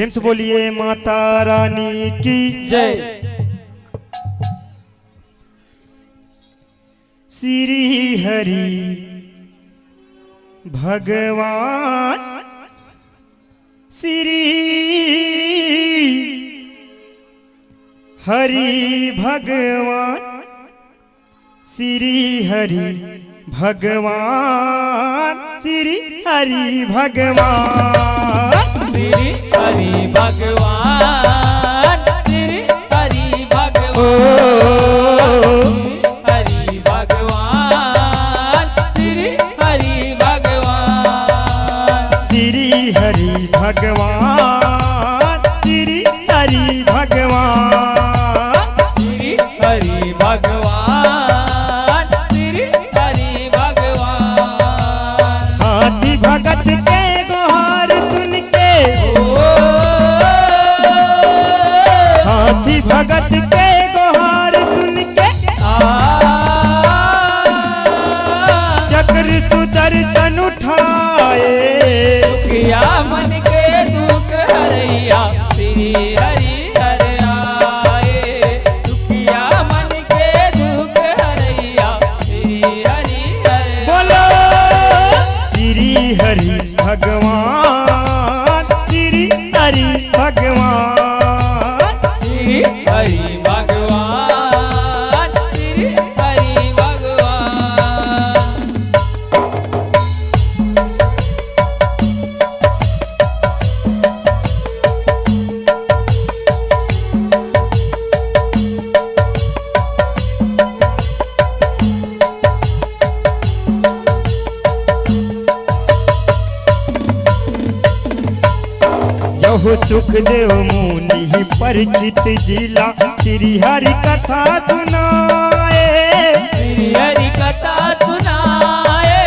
प्रेम से बोलिए माता रानी की जय। श्री हरि भगवान श्री हरि भगवान श्री हरि भगवान श्री हरि भगवान श्री हरि भगवान श्री हरि भगवान हरि भगवान श्री हरि भगवान श्री हरि भगवान श्री हरि भगवान श्री हरि भगवान श्री हरि भगवान। हाथी भगत के गुहार सुन के हाथी भगत के गुहार सुन के चक्र सुदर्शन उठाए दुखिया मन के दुख हरैया श्री हरि हर आए। दुखिया मन के दुख हरैया श्री हरि हर बोलो श्री हरि भगवान श्री हरि भगवान श्री हरि भगवान श्री हरि भगवान। यहो सुखदेव मुनि परिचित जिला श्री हरि कथा सुनाए श्री हरि कथा सुनाए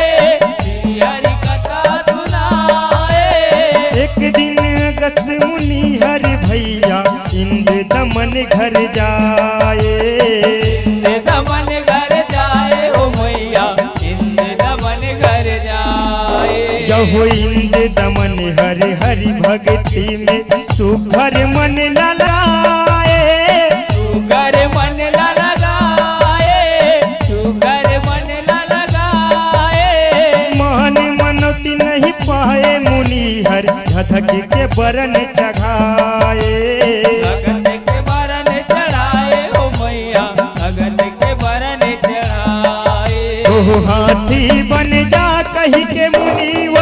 श्री हरि कथा सुनाए। एक दिन अगस्त मुनि हरि भैया इंद्र दमन घर जाए इंद्र दमन घर जाए ओ मैया इंद्र दमन घर जाए। यहो इंद्र दमन हरि हरि भक्ति में सुखर मन लगाए सुगर मन लगाए सुगर मन लगाए। मान मनोती नहीं पाए मुनि हरि धधक के बरन चढ़ाए अगन के बरन चढ़ाए ओ मैया अगन के बरन चढ़ाए। ओ हाथी बन जा कही के मुनिवर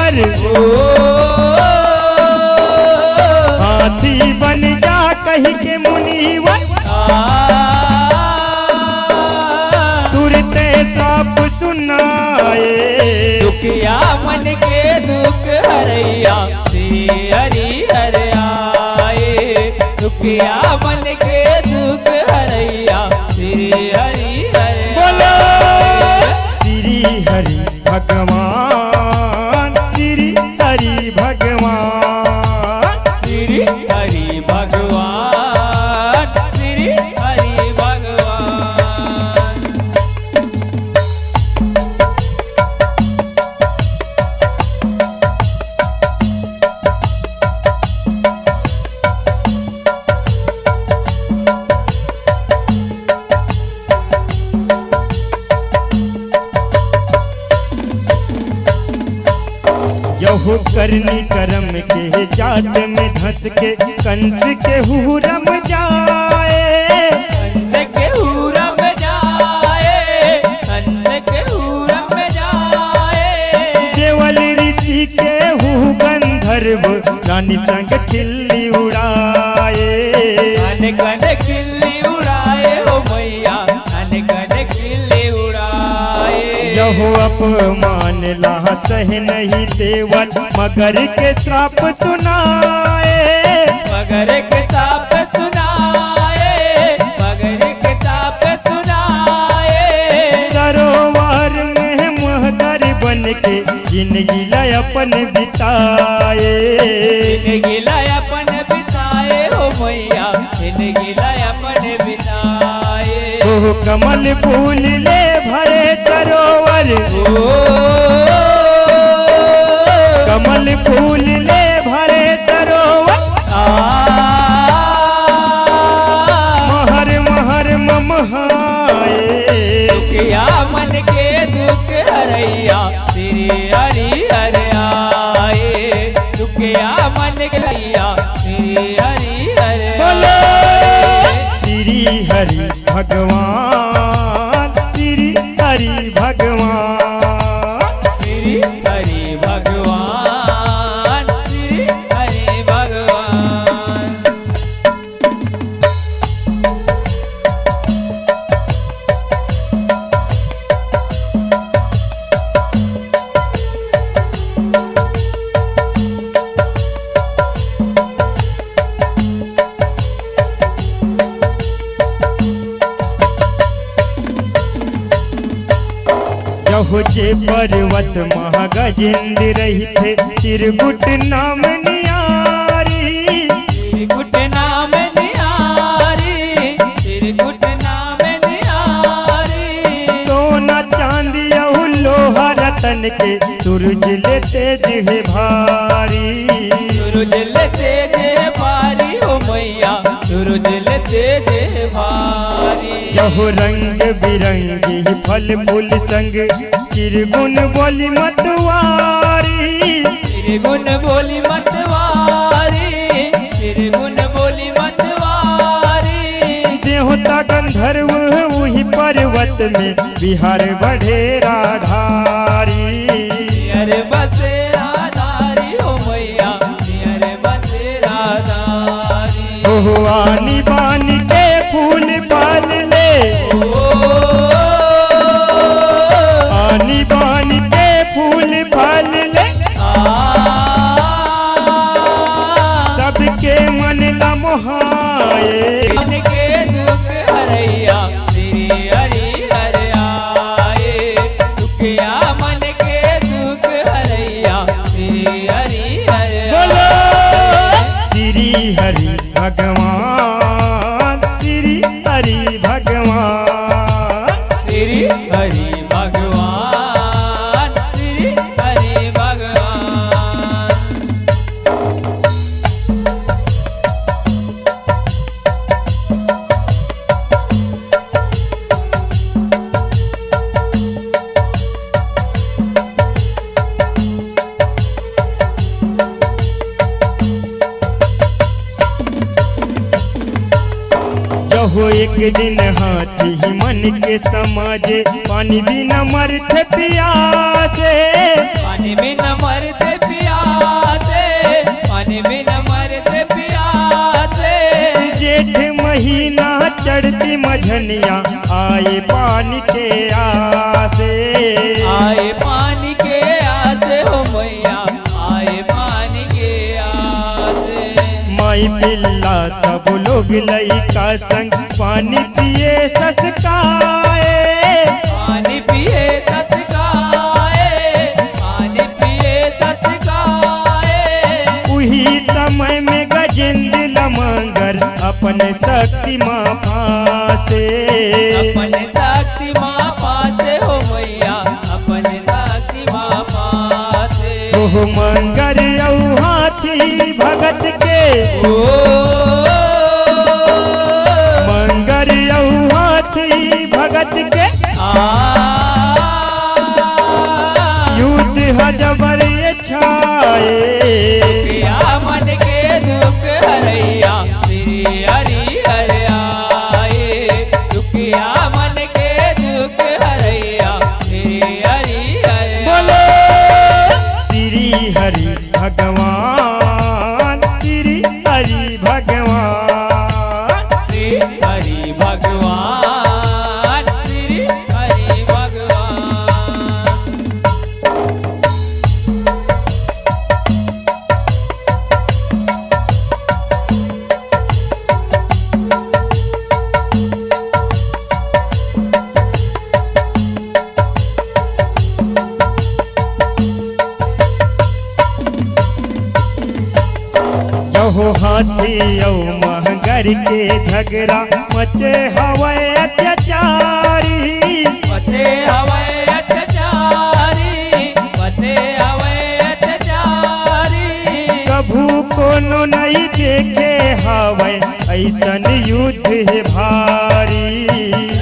हाथी बन जा कही के मुनिवर तुरते साप सुनाए दुखिया मन के दुख हरैया श्री हरि हर आए। दुखिया मन के दुख हरैया श्री हरि हर बोलो श्री हरि भगवान श्री हरि भगवान श्री हरि भगवान श्री हरि भगवान। यहो करनी करम के जात में धस के कंस के हुरम जाए कंस के हुरम जाए कंस के हुरम जाए। केवल ऋषि के हु गंधर्व रानी संग खिल्ली उड़ाए अन कन खिल्ली उड़ाए ओ मैया अन कन खिल्ली उड़ाए। यहो अपमान ला सह नहीं देवल मगर के श्राप सुनाए मगर के ताप सुनाए मगर के ताप सुनाए। सरोवर में महदर बन के जिंदगी लय अपन बिताए जिंदगी लाय अपन बिताए ओ मैया जिंदगी लाय अपन बिताए। ओ कमल फूल ले भरे सरोवर कमल फूल ले भरे सरोवर के लैया श्री हरि हर बोलो आए। श्री हरि भगवान, श्री हरि भगवान, श्री हरि भगवान, श्री हरि भगवान। जहो जे पर्वत महागजेंद्र रही थे चिरगुट नाम नियारी, त्रिकुट नाम निहारी, त्रिकुट नाम निहारी। सोना चांदी अहु लोहा रतन के सूरज ले तेज है भारी। सूरज लेते जे भारी हो मैया, सूरज लेते जे भारी। यहो रंग बिरंगी फल फूल संग चिरगुन बोली मतवारी। त्रिगुण बोली मतवारी, त्रिगुण बोली मतवारी। देवता गंधर्व वही पर्वत में बिहार बढ़े राधारी। अरे बसे राधारी हो मैया, अरे बसे राधारी। ओहो आनी बानी के फूल पाल ले, आनी बानी के फूल पाल ले, सबके मन ला मोहाए। मन के दुख हरैया श्री हरि हर आए। सुखिया मन के दुख हरैया श्री हरि हर बोलो आए। श्री हरि भगवान, श्री हरि भगवान, श्री हरि भगवान, श्री हरि भगवान। जहो एक दिन हाथी मन के समाजे पानी बिना मरते प्यासे। पानी में न मरते प्यासे, पानी में न मरते प्यासे। जेठ महीना चढ़ती मझनिया आए पानी के आसे। आए पानी के आसे हो मैया, आए पानी के आसे। माई पिल्ला सब लोग लइका संग पानी पिए ससकाए। पानी पिए तत्काए, पानी पिए तत्काए। उही समय में गजेंद्र लमंगर अपने शक्ति माँ फासे। अपने शक्ति माँ पाते हो मैया, अपने शक्ति माँ पाते। ओह मंगर औ हाथी भगत के, ओ मंगर औ हाथी भगत के युद्ध हजबर ये छाए। सुखिया मन के दुख हरैया श्री हरि हर आए। सुखिया मन के दुख हरैया श्री हरि हर बोलो श्री हरि भगवान, श्री हरि भगवान, श्री हरि भगवान, श्री हरि भगवान। यहो हाथी औ महगर के झगड़ा मचे हवै अत्याचारी। पते हवै अत्याचारी, पते हवै अत्याचारी। कभू कोनो नहीं देखे हवै ऐसन युद्ध है भारी।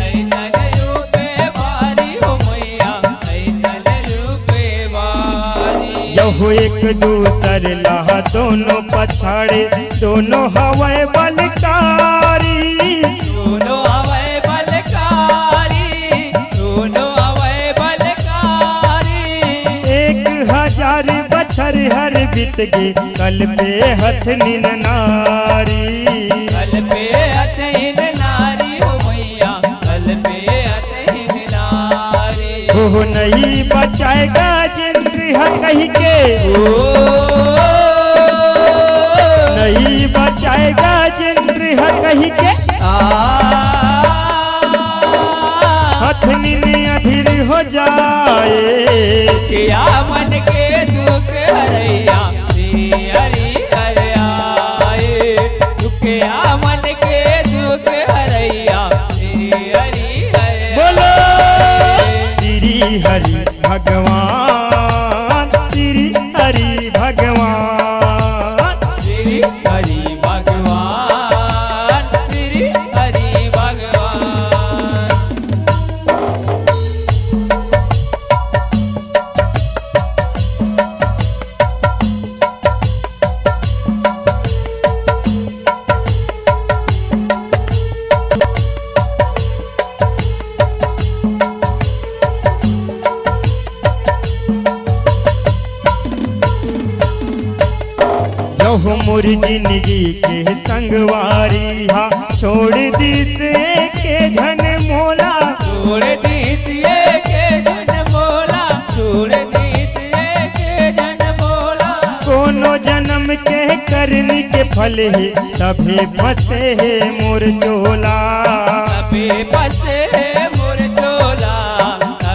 ऐसन रूपे भारी हो मैया, ऐसन रूपे भारी। यहो हो एक दूसर ला दोनों पछाड़े दोनों हवे बलकारी दोनों हवे बलकारी दोनों हवे बलकारी 1000 बछर हर बीत गे कल पे हथनिन नारी कल पे हथहीन नारी हो मैया कल पे हथहीन नारी हो नहीं बचाएगा जिंद्र कही के नहीं बचाएगा जिंद्र कही के हथनिन अधीर हो जाए किया मन के दुख हरैया श्री हरि हर आए दुखया मन के दुख हरैया श्री हरि हर बोलो श्री हरि भगवान श्री हरि भगवान श्री हरि भगवान श्री हरि भगवान हो मोर जिंदगी के संगवारी हा छोड़ दी से के धन मोला छोड़ दीजिए के धन मोला छोड़ दीजिए के धन मोला कोनो जन्म के करनी के फल है तभी फंसे है मोर चोला अबे बसे मोर चोला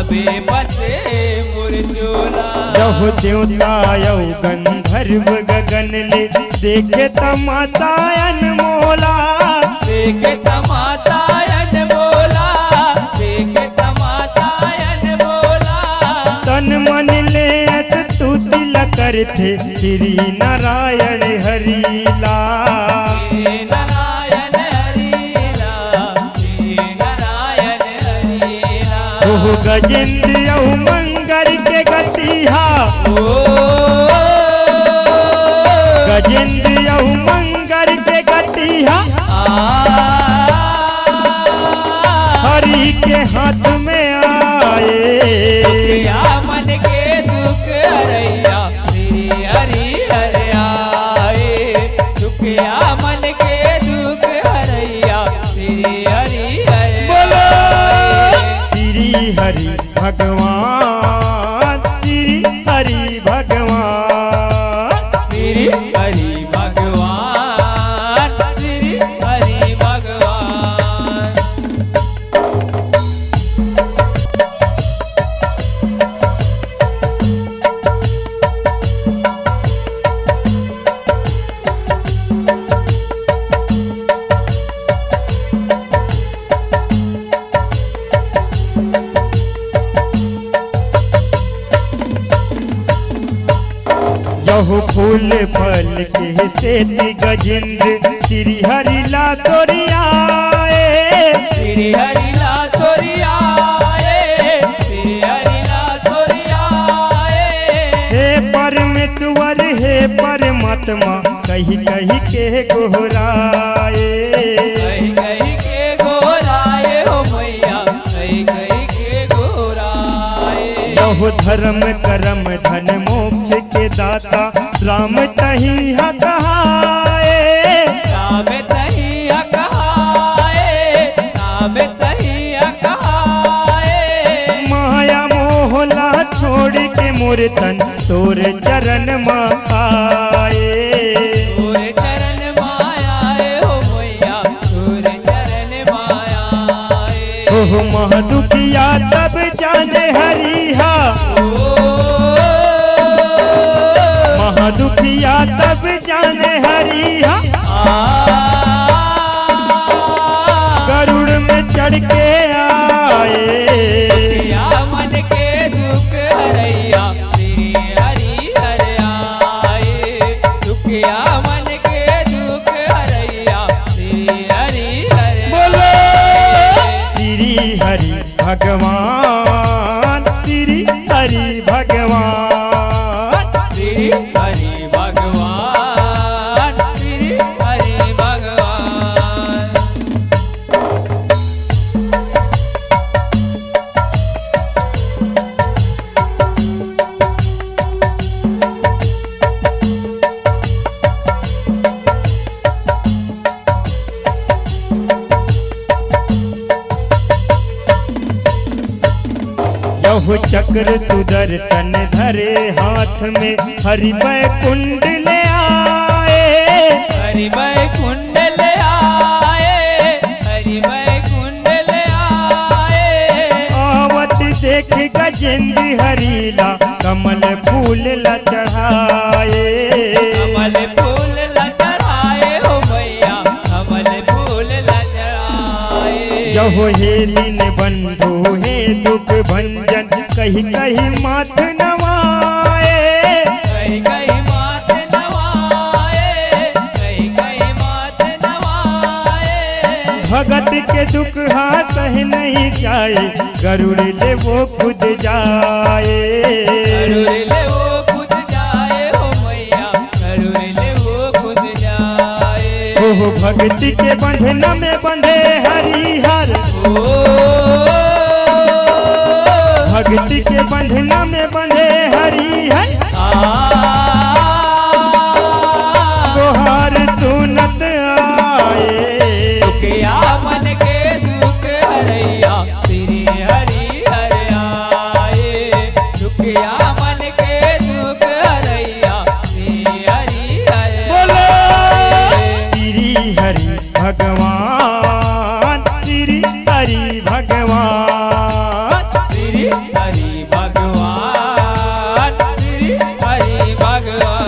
अबे बसे मोर चोला जहो देवता यौ गंधर्व गगन ले देखे तमातायन मोला देखे तमातायन बोला देखे तमातायन बोला तन मन ले तू तिल करथे श्री नारायण हरिला श्री नारायण हरिला श्री नारायण हरिला ओह गजेंद्र यौ मंगर के गतिहा गजेंद्र यौ मंगर के गतिहा हरि के हाथ में आए या मन के दुख हरैया श्री हरि हर आए दुख या मन के दुख हरैया श्री हरि हर बोलो श्री हरि भगवान श्री हरि भगवान श्री हरि भगवान श्री हरि भगवान यहो फूल फल के सेती गजेंद्र श्री हरि ला तोरियाए श्री हरि ला तोरियाए श्री हरि ला तोरियाए हे परमेश्वर हे परमात्मा कही कही के गोहराए कहीं कहीं के गोराए हो मैया कहीं कहीं के गोराए यहो धर्म करम धन मोक्ष के दाता राम तही कहाए राम तहिया कहाए राम तहिया कहाए माया मोहला छोड़ के मोर तन तोर चरण आए तोरे चरण मायाए हो मैया तोरे चरण मायाए ओह महादुखिया तब जाने हरिहा महादुखिया तब जाने हरिहा गरुड़ में चढ़ के आए या मन के दुख हरैया श्री हरि हर आए दुख या मन के दुख हरैया श्री हरि हर बोलो श्री हरि भगवान श्री हरि भगवान श्री बहु चक्र सुदर्शन धरे हाथ में हरि बैकुंड ले आए। हरि बैकुंड ले आए, हरि बैकुंड ले आए। आवत देख गजेंद्र हरीला कमल फूल ला चढ़ाए। कमल फूल ला चढ़ाए हो मैया, कमल फूल ला चढ़ाए। यहो हे दीन बंधु हे दुख भंजन कहीं कहीं माथ नवाए। कहीं कहीं माथ नवाए, कहीं कहीं माथ नवाए। भगत के दुख हाथ नहीं जाए, गरुड़ ले वो खुद जाए। गरुड़ ले वो खुद जाए हो मैया, गरुड़ ले वो खुद जाए। ओह भक्ति के बंधन में बंधे हरिहर, भक्ति के बंधन में बंधे हरिहर। गोहार सुनत आए। दुखिया मन के दुख हरैया श्री हरि हर आए। दुखिया मन के दुख हरैया श्री हरि हर बोलो आए। श्री हरि भगवान, श्री हरि भगवान। श्री हरि भगवान, श्री हरि भगवान।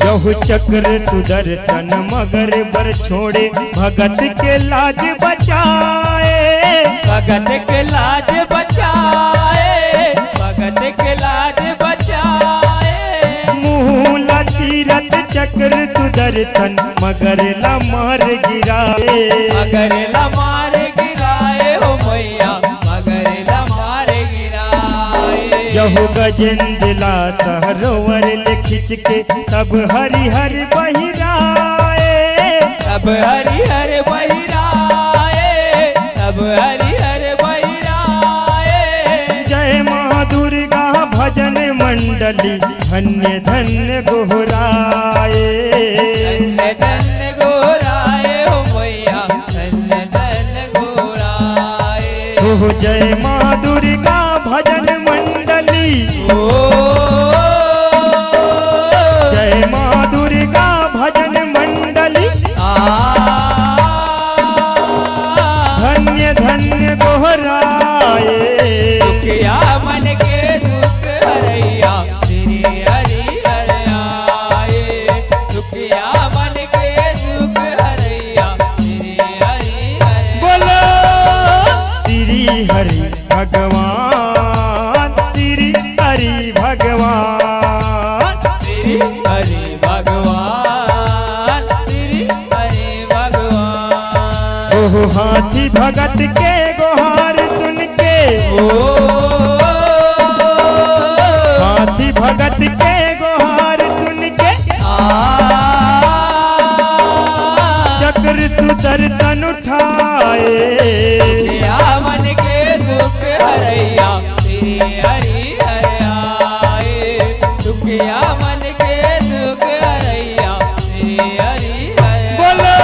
यहु चक्र सुदर्शन मगर बर छोड़े भगत के लाज बचाए। भगत के लाज बचाए, भगत के लाज बचाए। मुँह ला चीरत चक्र सुदर्शन मगर ला मार गिराए। मगर ला मार गिराए हो मैया, मगर ला मार गिराए। यहु गजेंद्र ला सरोवर ले खिंच के सब हरिहर बहिराए। सब हरिहर बहिराए, सब हरिहर बहिराए। जय माँ दुर्गा भजन मंडली धन्य धन्य गोहराए। धन्य धन्य गोराए हो मैया, धन्य धन्य गोराए। हो जय माँ दुर्गा भजन मंडली, जय माँ दुर्गा भजन मंडली। धन्य धन्य गोहराए। दुखिया मन के दुख हरैया श्री हरि हर आए। दुखिया मन के दुख हरैया श्री हरि हर। बोलो श्री हरि भगवान, श्री हरि भगवान। श्री हरि भगवान, श्री हरि भगवान। ओह हाथी भगत के गोहार सुन के, हाथी भगत के गोहार सुन के। चक्र सुदर्शन उठाए। दुखिया मन के दुख हरैया श्री हरि हर आए। दुखिया मन के दुख हरैया श्री हरि हर। बोलो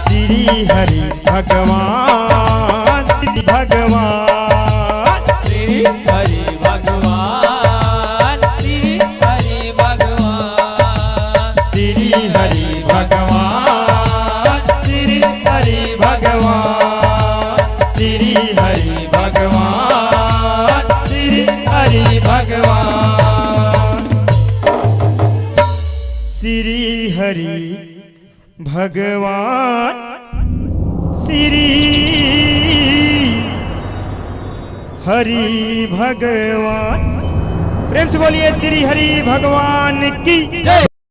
श्री हरि भगवान, श्री भगवान। श्री हरि भगवान, श्री हरि भगवान। श्री हरि भगवान, श्री हरि भगवान। श्री हरि भगवान, श्री हरि भगवान। श्री हरि भगवान, श्री हरि भगवान। प्रेम से बोलिए श्री हरि भगवान की जय।